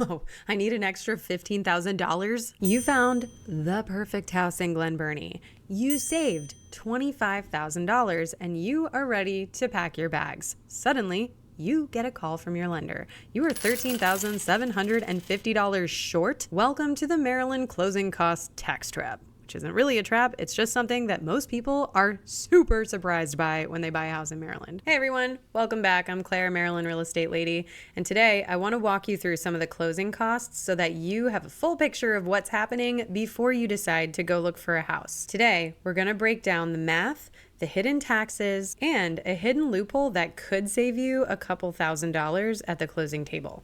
Oh, I need an extra $15,000? You found the perfect house in Glen Burnie. You saved $25,000 and you are ready to pack your bags. Suddenly, you get a call from your lender. You are $13,750 short. Welcome to the Maryland closing cost tax trap. Which isn't really a trap, it's just something that most people are super surprised by when they buy a house in Maryland. Hey everyone, welcome back. I'm Claire, Maryland Real Estate Lady, and today I want to walk you through some of the closing costs so that you have a full picture of what's happening before you decide to go look for a house. Today, we're going to break down the math, the hidden taxes, and a hidden loophole that could save you a couple $1,000s at the closing table.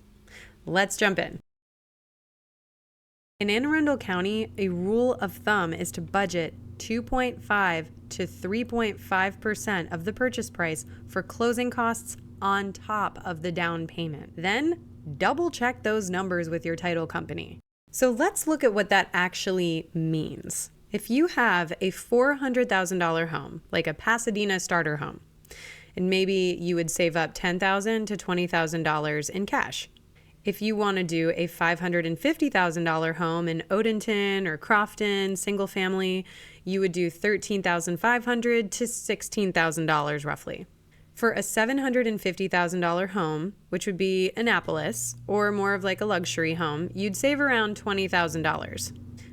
Let's jump in. In Anne Arundel County, a rule of thumb is to budget 2.5 to 3.5% of the purchase price for closing costs on top of the down payment. Then double check those numbers with your title company. So let's look at what that actually means. If you have a $400,000 home, like a Pasadena starter home, and maybe you would save up $10,000 to $20,000 in cash. If you want to do a $550,000 home in Odenton or Crofton, single family, you would do $13,500 to $16,000 roughly. For a $750,000 home, which would be Annapolis, or more of like a luxury home, you'd save around $20,000.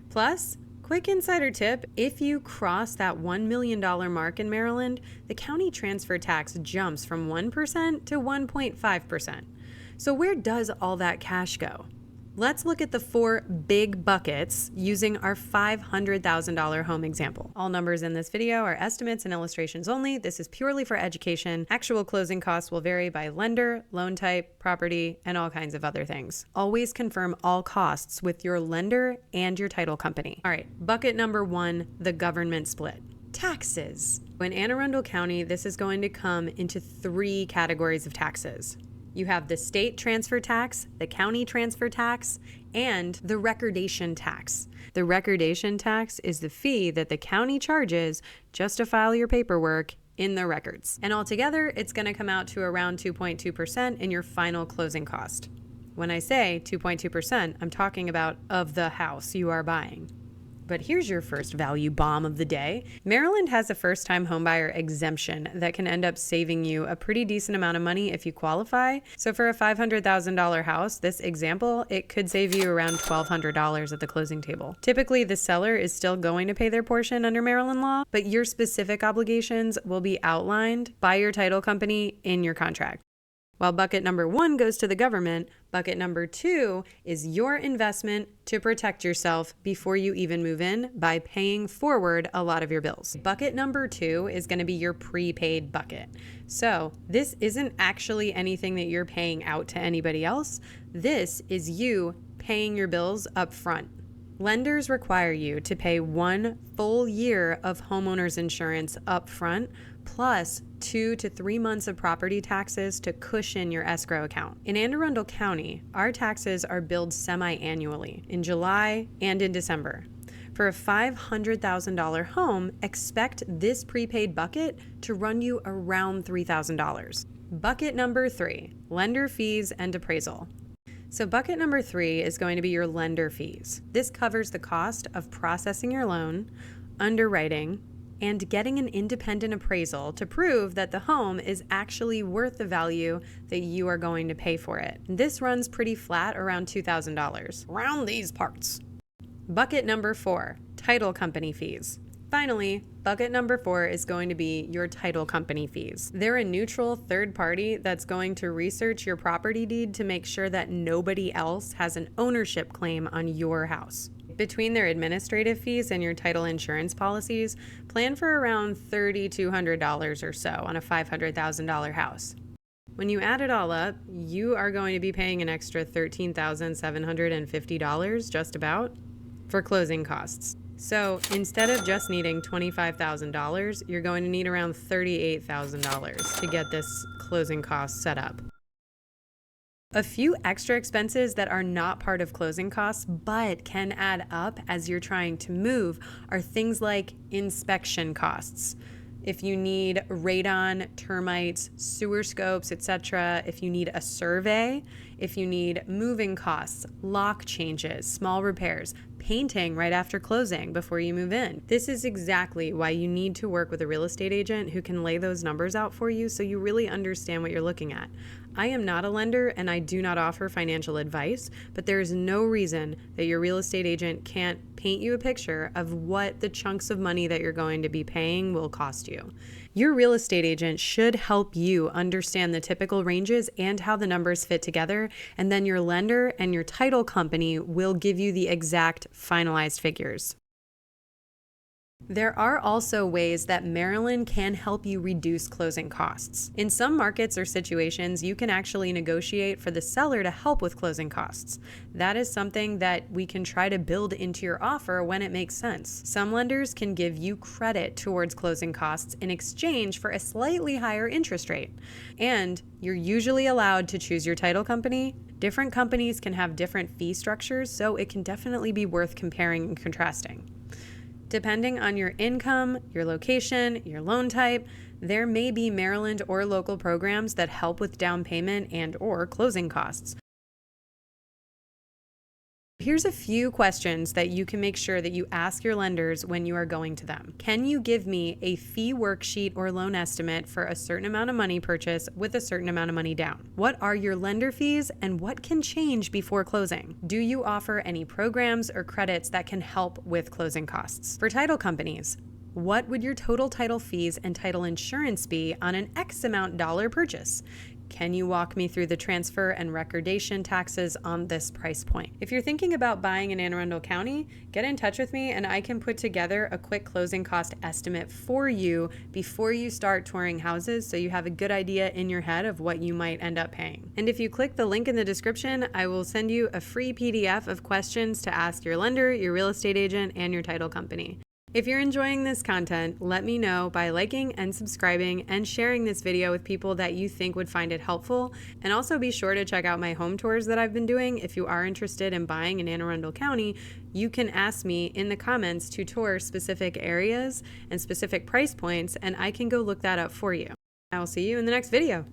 Plus, quick insider tip, if you cross that $1 million mark in Maryland, the county transfer tax jumps from 1% to 1.5%. So where does all that cash go? Let's look at the four big buckets using our $500,000 home example. All numbers in this video are estimates and illustrations only. This is purely for education. Actual closing costs will vary by lender, loan type, property, and all kinds of other things. Always confirm all costs with your lender and your title company. All right, bucket number one, the government split. Taxes. In Anne Arundel County, this is going to come into three categories of taxes. You have the state transfer tax, the county transfer tax, and the recordation tax. The recordation tax is the fee that the county charges just to file your paperwork in the records. And altogether, it's going to come out to around 2.2% in your final closing cost. When I say 2.2%, I'm talking about of the house you are buying. But here's your first value bomb of the day. Maryland has a first-time homebuyer exemption that can end up saving you a pretty decent amount of money if you qualify. So for a $500,000 house, this example, it could save you around $1,200 at the closing table. Typically, the seller is still going to pay their portion under Maryland law, but your specific obligations will be outlined by your title company in your contract. While bucket number one goes to the government, bucket number two is your investment to protect yourself before you even move in by paying forward a lot of your bills. Bucket number two is going to be your prepaid bucket. So this isn't actually anything that you're paying out to anybody else. This is you paying your bills up front. Lenders require you to pay 1 full year of homeowners insurance up front, plus 2 to 3 months of property taxes to cushion your escrow account. In Anne Arundel County, our taxes are billed semi-annually in July and in December. For a $500,000 home, expect this prepaid bucket to run you around $3,000. Bucket number three, lender fees and appraisal. So bucket number three is going to be your lender fees. This covers the cost of processing your loan, underwriting, and getting an independent appraisal to prove that the home is actually worth the value that you are going to pay for it. This runs pretty flat around $2,000. Around these parts. Bucket number four, title company fees. Finally, bucket number four is going to be your title company fees. They're a neutral third party that's going to research your property deed to make sure that nobody else has an ownership claim on your house. Between their administrative fees and your title insurance policies, plan for around $3,200 or so on a $500,000 house. When you add it all up, you are going to be paying an extra $13,750 just about for closing costs. So instead of just needing $25,000, you're going to need around $38,000 to get this closing cost set up. A few extra expenses that are not part of closing costs but can add up as you're trying to move are things like inspection costs. if you need radon, termites, sewer scopes, etc., if you need a survey, if you need moving costs, lock changes, small repairs, painting right after closing before you move in. This is exactly why you need to work with a real estate agent who can lay those numbers out for you so you really understand what you're looking at. I am not a lender and I do not offer financial advice, but there is no reason that your real estate agent can't paint you a picture of what the chunks of money that you're going to be paying will cost you. Your real estate agent should help you understand the typical ranges and how the numbers fit together, and then your lender and your title company will give you the exact finalized figures. There are also ways that Maryland can help you reduce closing costs. In some markets or situations, you can actually negotiate for the seller to help with closing costs. That is something that we can try to build into your offer when it makes sense. Some lenders can give you credit towards closing costs in exchange for a slightly higher interest rate. And you're usually allowed to choose your title company. Different companies can have different fee structures, so it can definitely be worth comparing and contrasting. Depending on your income, your location, your loan type, there may be Maryland or local programs that help with down payment and/or closing costs. Here's a few questions that you can make sure that you ask your lenders when you are going to them. Can you give me a fee worksheet or loan estimate for a certain amount of money purchase with a certain amount of money down? What are your lender fees and what can change before closing? Do you offer any programs or credits that can help with closing costs? For title companies, what would your total title fees and title insurance be on an X amount dollar purchase? Can you walk me through the transfer and recordation taxes on this price point? If you're thinking about buying in Anne Arundel County, get in touch with me and I can put together a quick closing cost estimate for you before you start touring houses so you have a good idea in your head of what you might end up paying. And if you click the link in the description, I will send you a free PDF of questions to ask your lender, your real estate agent, and your title company. If you're enjoying this content, let me know by liking and subscribing and sharing this video with people that you think would find it helpful. And also be sure to check out my home tours that I've been doing. If you are interested in buying in Anne Arundel County, you can ask me in the comments to tour specific areas and specific price points, and I can go look that up for you. I will see you in the next video.